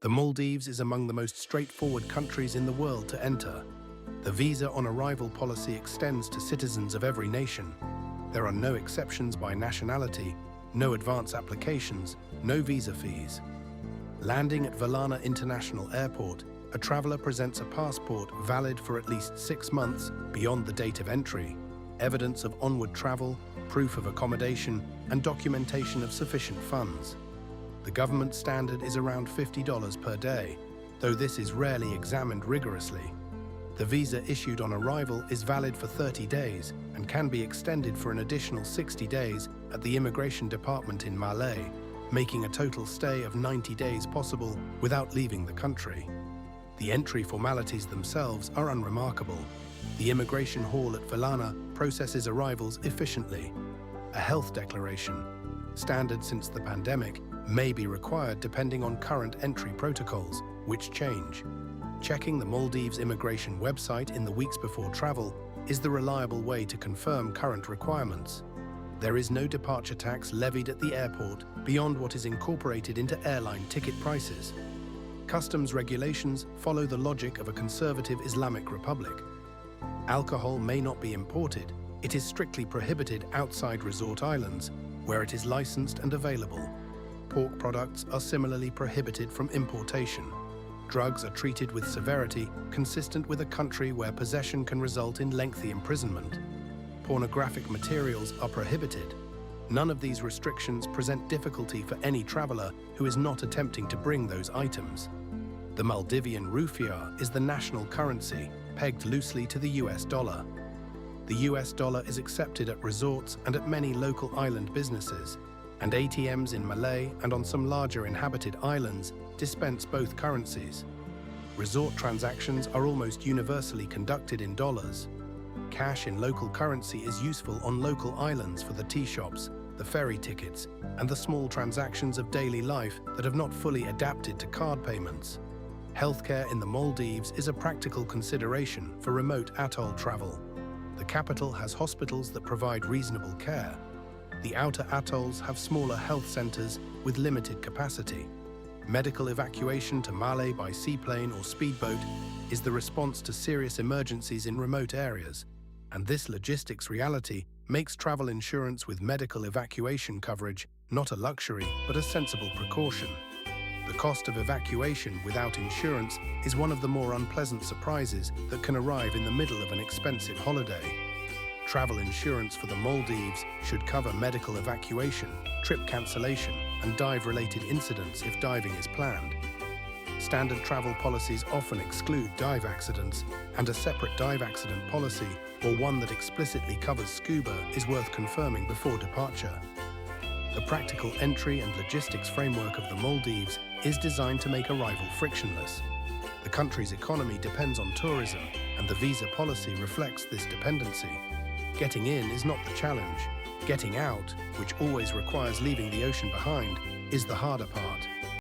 The Maldives is among the most straightforward countries in the world to enter. The visa on arrival policy extends to citizens of every nation. There are no exceptions by nationality, no advance applications, no visa fees. Landing at Velana International Airport, a traveler presents a passport valid for at least 6 months beyond the date of entry, evidence of onward travel, proof of accommodation, and documentation of sufficient funds. The government standard is around $50 per day, though this is rarely examined rigorously. The visa issued on arrival is valid for 30 days and can be extended for an additional 60 days at the Immigration Department in Malé, making a total stay of 90 days possible without leaving the country. The entry formalities themselves are unremarkable. The immigration hall at Velana processes arrivals efficiently. A health declaration, standard since the pandemic, may be required depending on current entry protocols, which change. Checking the Maldives immigration website in the weeks before travel is the reliable way to confirm current requirements. There is no departure tax levied at the airport beyond what is incorporated into airline ticket prices. Customs regulations follow the logic of a conservative Islamic republic. Alcohol may not be imported. It is strictly prohibited outside resort islands, where it is licensed and available. Pork products are similarly prohibited from importation. Drugs are treated with severity consistent with a country where possession can result in lengthy imprisonment. Pornographic materials are prohibited. None of these restrictions present difficulty for any traveler who is not attempting to bring those items. The Maldivian rupiah is the national currency, pegged loosely to the US dollar. The US dollar is accepted at resorts and at many local island businesses, and ATMs in Malé and on some larger inhabited islands dispense both currencies. Resort transactions are almost universally conducted in dollars. Cash in local currency is useful on local islands for the tea shops, the ferry tickets, and the small transactions of daily life that have not fully adapted to card payments. Healthcare in the Maldives is a practical consideration for remote atoll travel. The capital has hospitals that provide reasonable care. The outer atolls have smaller health centers with limited capacity. Medical evacuation to Malé by seaplane or speedboat is the response to serious emergencies in remote areas, and this logistics reality makes travel insurance with medical evacuation coverage not a luxury but a sensible precaution. The cost of evacuation without insurance is one of the more unpleasant surprises that can arrive in the middle of an expensive holiday. Travel insurance for the Maldives should cover medical evacuation, trip cancellation, and dive-related incidents if diving is planned. Standard travel policies often exclude dive accidents, and a separate dive accident policy, or one that explicitly covers scuba, is worth confirming before departure. The practical entry and logistics framework of the Maldives is designed to make arrival frictionless. The country's economy depends on tourism, and the visa policy reflects this dependency. Getting in is not the challenge. Getting out, which always requires leaving the ocean behind, is the harder part.